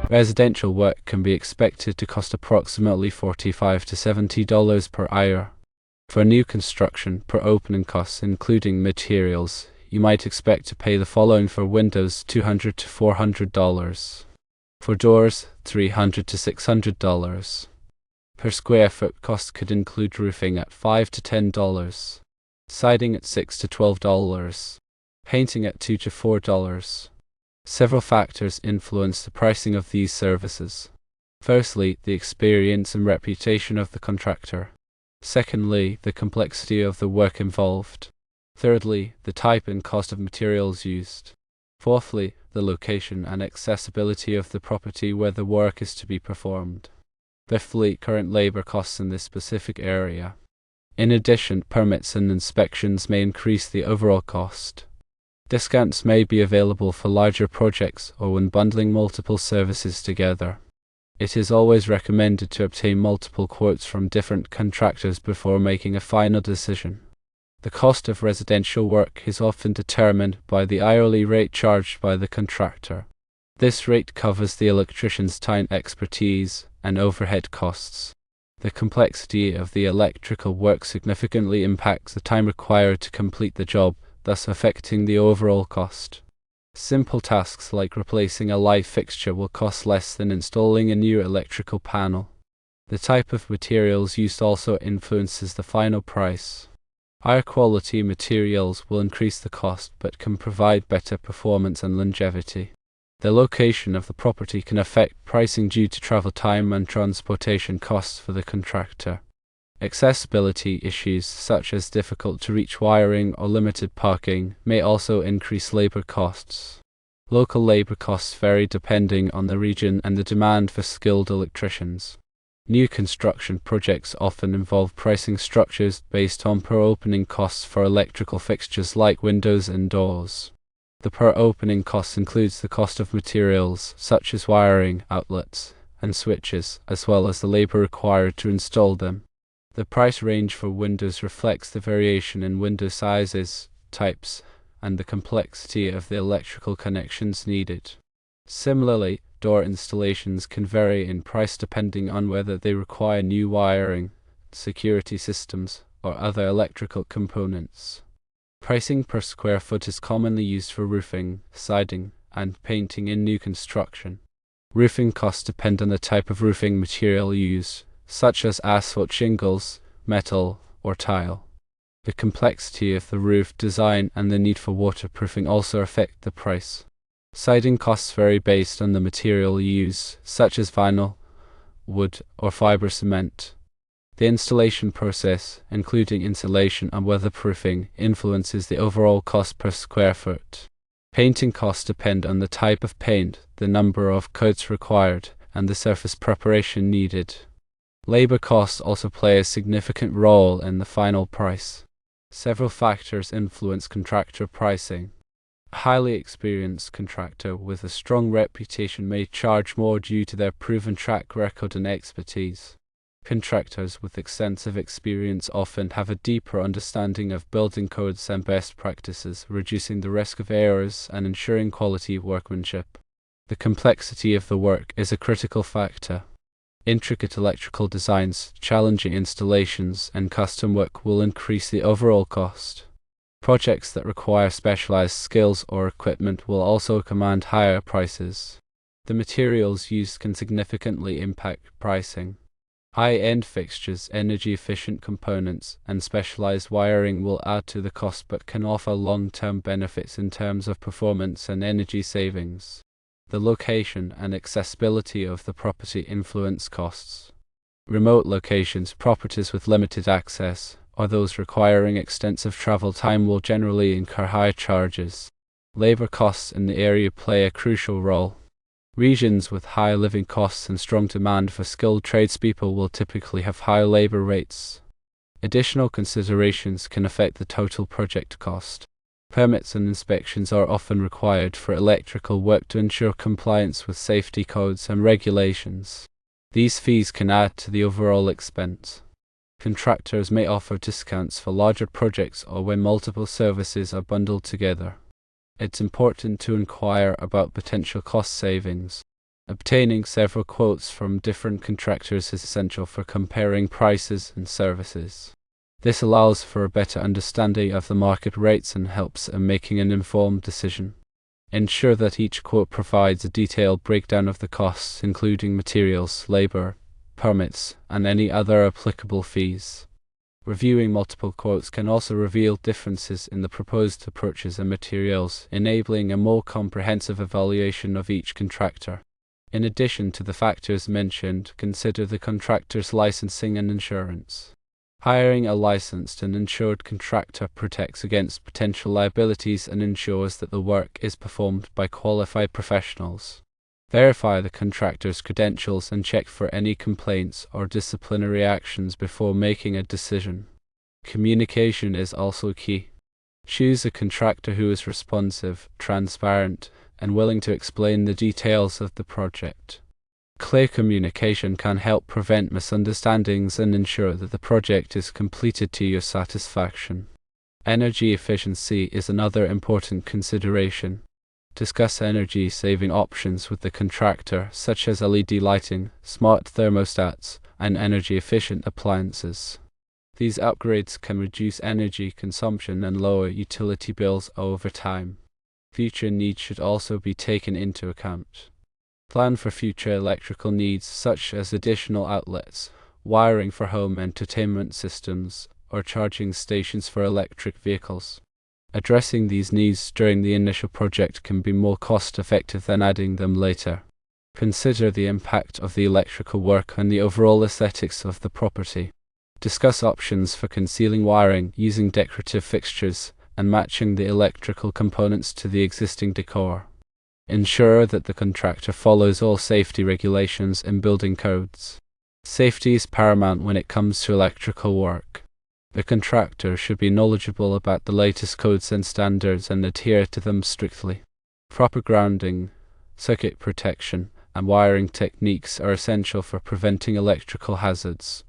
Residential work can be expected to cost approximately $45 to $70 per hour. For new construction, per opening costs including materials, you might expect to pay the following: for windows $200 to $400, for doors $300 to $600. Per square foot cost could include roofing at $5 to $10, siding at $6 to $12, painting at $2 to $4. Several factors influence the pricing of these services. Firstly, the experience and reputation of the contractor. Secondly, the complexity of the work involved. Thirdly, the type and cost of materials used. Fourthly, the location and accessibility of the property where the work is to be performed. Fifthly, current labor costs in this specific area. In addition, permits and inspections may increase the overall cost. Discounts may be available for larger projects or when bundling multiple services together. It is always recommended to obtain multiple quotes from different contractors before making a final decision. The cost of residential work is often determined by the hourly rate charged by the contractor. This rate covers the electrician's time, expertise, and overhead costs. The complexity of the electrical work significantly impacts the time required to complete the job, thus affecting the overall cost. Simple tasks like replacing a light fixture will cost less than installing a new electrical panel. The type of materials used also influences the final price. Higher quality materials will increase the cost but can provide better performance and longevity. The location of the property can affect pricing due to travel time and transportation costs for the contractor. Accessibility issues such as difficult to reach wiring or limited parking may also increase labor costs. Local labor costs vary depending on the region and the demand for skilled electricians. New construction projects often involve pricing structures based on per opening costs for electrical fixtures like windows and doors. The per opening cost includes the cost of materials such as wiring, outlets, and switches, as well as the labor required to install them. The price range for windows reflects the variation in window sizes, types, and the complexity of the electrical connections needed. Similarly, door installations can vary in price depending on whether they require new wiring, security systems, or other electrical components. Pricing per square foot is commonly used for roofing, siding, and painting in new construction. Roofing costs depend on the type of roofing material used, such as asphalt shingles, metal, or tile. The complexity of the roof design and the need for waterproofing also affect the price. Siding costs vary based on the material used, such as vinyl, wood, or fiber cement. The installation process, including insulation and weatherproofing, influences the overall cost per square foot. Painting costs depend on the type of paint, the number of coats required, and the surface preparation needed. Labor costs also play a significant role in the final price. Several factors influence contractor pricing. A highly experienced contractor with a strong reputation may charge more due to their proven track record and expertise. Contractors with extensive experience often have a deeper understanding of building codes and best practices, reducing the risk of errors and ensuring quality workmanship. The complexity of the work is a critical factor. Intricate electrical designs, challenging installations, and custom work will increase the overall cost. Projects that require specialized skills or equipment will also command higher prices. The materials used can significantly impact pricing. High-end fixtures, energy-efficient components, and specialized wiring will add to the cost but can offer long-term benefits in terms of performance and energy savings. The location and accessibility of the property influence costs. Remote locations, properties with limited access, or those requiring extensive travel time will generally incur high charges. Labor costs in the area play a crucial role. Regions with high living costs and strong demand for skilled tradespeople will typically have high labor rates. Additional considerations can affect the total project cost. Permits and inspections are often required for electrical work to ensure compliance with safety codes and regulations. These fees can add to the overall expense. Contractors may offer discounts for larger projects or when multiple services are bundled together. It's important to inquire about potential cost savings. Obtaining several quotes from different contractors is essential for comparing prices and services. This allows for a better understanding of the market rates and helps in making an informed decision. Ensure that each quote provides a detailed breakdown of the costs, including materials, labor, permits, and any other applicable fees. Reviewing multiple quotes can also reveal differences in the proposed approaches and materials, enabling a more comprehensive evaluation of each contractor. In addition to the factors mentioned, consider the contractor's licensing and insurance. Hiring a licensed and insured contractor protects against potential liabilities and ensures that the work is performed by qualified professionals. Verify the contractor's credentials and check for any complaints or disciplinary actions before making a decision. Communication is also key. Choose a contractor who is responsive, transparent, and willing to explain the details of the project. Clear communication can help prevent misunderstandings and ensure that the project is completed to your satisfaction. Energy efficiency is another important consideration. Discuss energy-saving options with the contractor, such as LED lighting, smart thermostats, and energy-efficient appliances. These upgrades can reduce energy consumption and lower utility bills over time. Future needs should also be taken into account. Plan for future electrical needs such as additional outlets, wiring for home entertainment systems, or charging stations for electric vehicles. Addressing these needs during the initial project can be more cost-effective than adding them later. Consider the impact of the electrical work on the overall aesthetics of the property. Discuss options for concealing wiring, using decorative fixtures, and matching the electrical components to the existing decor. Ensure that the contractor follows all safety regulations and building codes. Safety is paramount when it comes to electrical work. The contractor should be knowledgeable about the latest codes and standards and adhere to them strictly. Proper grounding, circuit protection, and wiring techniques are essential for preventing electrical hazards.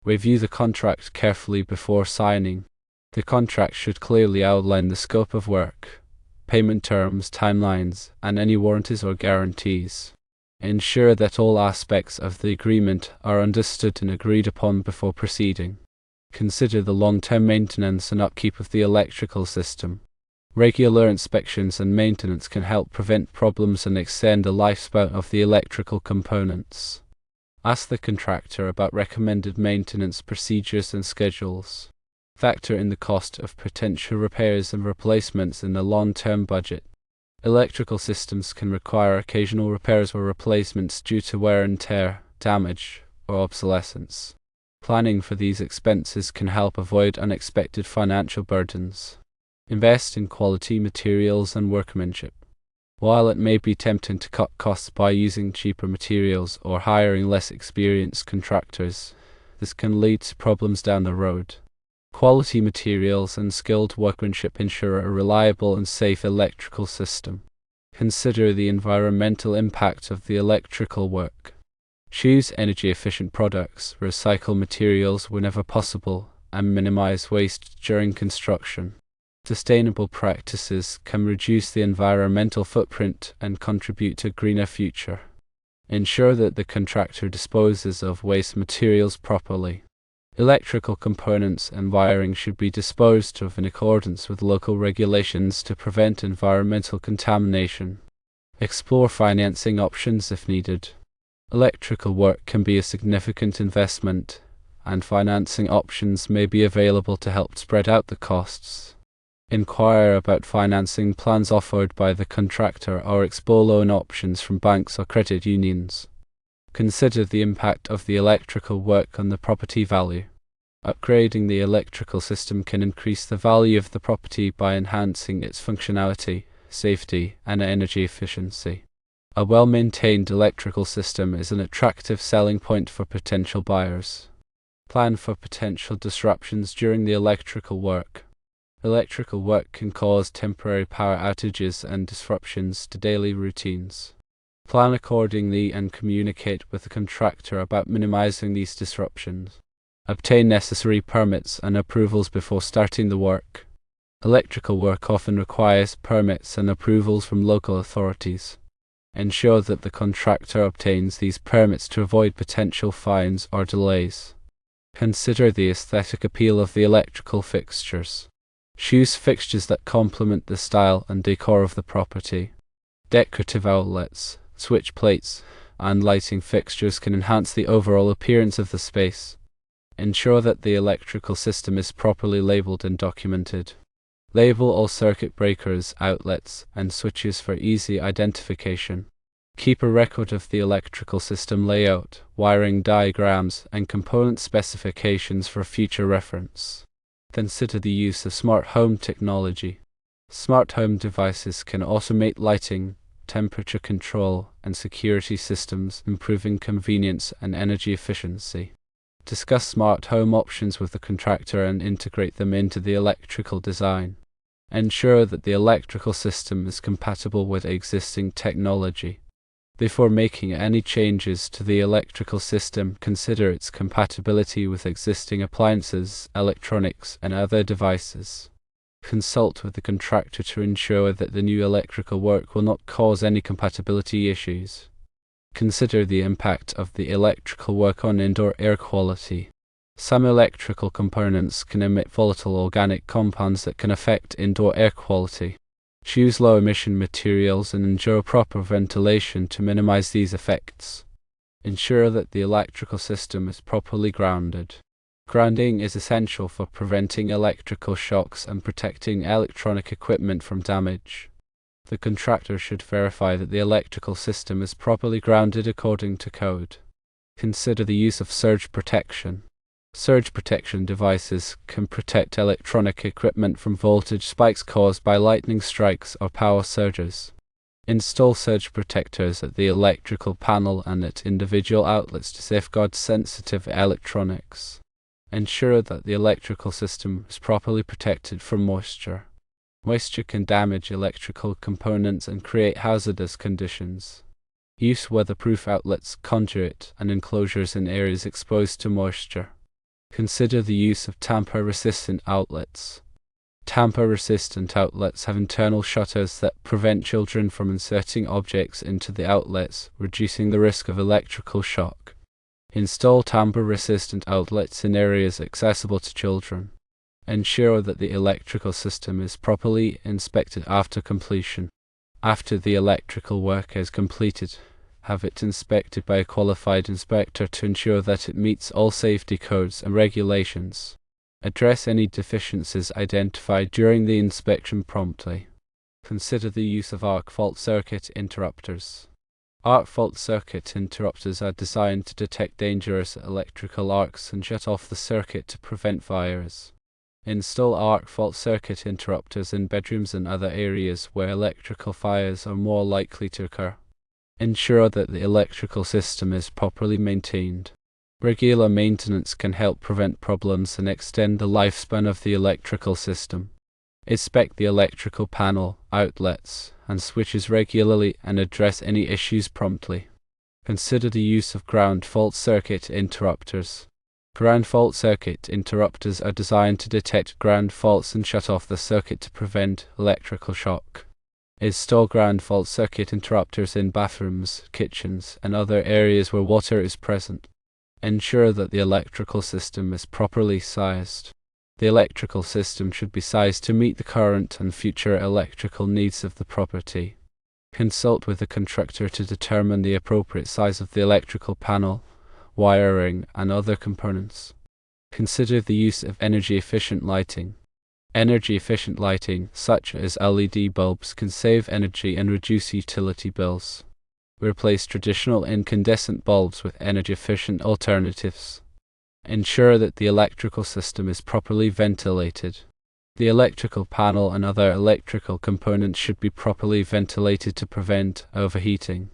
Review the contract carefully before signing. The contract should clearly outline the scope of work, payment terms, timelines, and any warranties or guarantees. Ensure that all aspects of the agreement are understood and agreed upon before proceeding. Consider the long-term maintenance and upkeep of the electrical system. Regular inspections and maintenance can help prevent problems and extend the lifespan of the electrical components. Ask the contractor about recommended maintenance procedures and schedules. Factor in the cost of potential repairs and replacements in the long-term budget. Electrical systems can require occasional repairs or replacements due to wear and tear, damage, or obsolescence. Planning for these expenses can help avoid unexpected financial burdens. Invest in quality materials and workmanship. While it may be tempting to cut costs by using cheaper materials or hiring less experienced contractors, this can lead to problems down the road. Quality materials and skilled workmanship ensure a reliable and safe electrical system. Consider the environmental impact of the electrical work. Choose energy-efficient products, recycle materials whenever possible, and minimize waste during construction. Sustainable practices can reduce the environmental footprint and contribute to a greener future. Ensure that the contractor disposes of waste materials properly. Electrical components and wiring should be disposed of in accordance with local regulations to prevent environmental contamination. Explore financing options if needed. Electrical work can be a significant investment, and financing options may be available to help spread out the costs. Inquire about financing plans offered by the contractor or explore loan options from banks or credit unions. Consider the impact of the electrical work on the property value. Upgrading the electrical system can increase the value of the property by enhancing its functionality, safety, and energy efficiency. A well-maintained electrical system is an attractive selling point for potential buyers. Plan for potential disruptions during the electrical work. Electrical work can cause temporary power outages and disruptions to daily routines. Plan accordingly and communicate with the contractor about minimizing these disruptions. Obtain necessary permits and approvals before starting the work. Electrical work often requires permits and approvals from local authorities. Ensure that the contractor obtains these permits to avoid potential fines or delays. Consider the aesthetic appeal of the electrical fixtures. Choose fixtures that complement the style and decor of the property. Decorative outlets, switch plates, and lighting fixtures can enhance the overall appearance of the space. Ensure that the electrical system is properly labeled and documented. Label all circuit breakers, outlets, and switches for easy identification. Keep a record of the electrical system layout, wiring diagrams, and component specifications for future reference. Consider the use of smart home technology. Smart home devices can automate lighting, temperature control, and security systems, improving convenience and energy efficiency. Discuss smart home options with the contractor and integrate them into the electrical design. Ensure that the electrical system is compatible with existing technology. Before making any changes to the electrical system, consider its compatibility with existing appliances, electronics, and other devices. Consult with the contractor to ensure that the new electrical work will not cause any compatibility issues. Consider the impact of the electrical work on indoor air quality. Some electrical components can emit volatile organic compounds that can affect indoor air quality. Choose low-emission materials and ensure proper ventilation to minimize these effects. Ensure that the electrical system is properly grounded. Grounding is essential for preventing electrical shocks and protecting electronic equipment from damage. The contractor should verify that the electrical system is properly grounded according to code. Consider the use of surge protection. Surge protection devices can protect electronic equipment from voltage spikes caused by lightning strikes or power surges. Install surge protectors at the electrical panel and at individual outlets to safeguard sensitive electronics. Ensure that the electrical system is properly protected from moisture. Moisture can damage electrical components and create hazardous conditions. Use weatherproof outlets, conduit, and enclosures in areas exposed to moisture. Consider the use of tamper-resistant outlets. Tamper-resistant outlets have internal shutters that prevent children from inserting objects into the outlets, reducing the risk of electrical shock. Install tamper-resistant outlets in areas accessible to children. Ensure that the electrical system is properly inspected after completion. After the electrical work is completed, have it inspected by a qualified inspector to ensure that it meets all safety codes and regulations. Address any deficiencies identified during the inspection promptly. Consider the use of arc fault circuit interrupters. Arc fault circuit interrupters are designed to detect dangerous electrical arcs and shut off the circuit to prevent fires. Install arc fault circuit interrupters in bedrooms and other areas where electrical fires are more likely to occur. Ensure that the electrical system is properly maintained. Regular maintenance can help prevent problems and extend the lifespan of the electrical system. Inspect the electrical panel, outlets, and switches regularly and address any issues promptly. Consider the use of ground fault circuit interrupters. Ground fault circuit interrupters are designed to detect ground faults and shut off the circuit to prevent electrical shock. Install ground fault circuit interrupters in bathrooms, kitchens, and other areas where water is present. Ensure that the electrical system is properly sized. The electrical system should be sized to meet the current and future electrical needs of the property. Consult with the contractor to determine the appropriate size of the electrical panel, wiring, and other components. Consider the use of energy-efficient lighting. Energy-efficient lighting, such as LED bulbs, can save energy and reduce utility bills. Replace traditional incandescent bulbs with energy-efficient alternatives. Ensure that the electrical system is properly ventilated. The electrical panel and other electrical components should be properly ventilated to prevent overheating.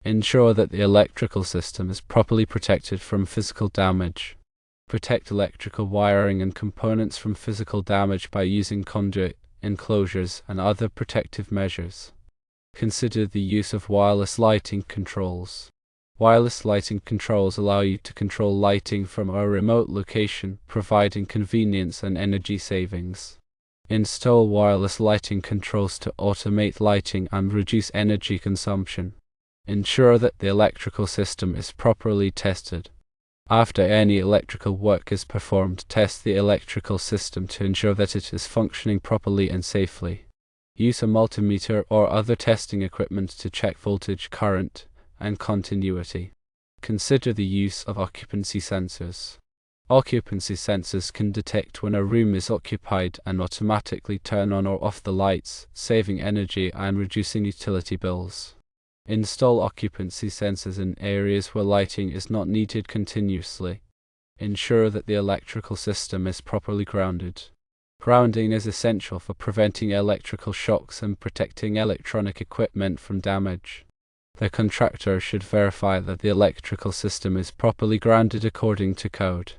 Ensure that the electrical system is properly protected from physical damage. Protect electrical wiring and components from physical damage by using conduit, enclosures, and other protective measures. Consider the use of wireless lighting controls. Wireless lighting controls allow you to control lighting from a remote location, providing convenience and energy savings. Install wireless lighting controls to automate lighting and reduce energy consumption. Ensure that the electrical system is properly tested. After any electrical work is performed, test the electrical system to ensure that it is functioning properly and safely. Use a multimeter or other testing equipment to check voltage, current, and continuity. Consider the use of occupancy sensors. Occupancy sensors can detect when a room is occupied and automatically turn on or off the lights, saving energy and reducing utility bills. Install occupancy sensors in areas where lighting is not needed continuously. Ensure that the electrical system is properly grounded. Grounding is essential for preventing electrical shocks and protecting electronic equipment from damage. The contractor should verify that the electrical system is properly grounded according to code.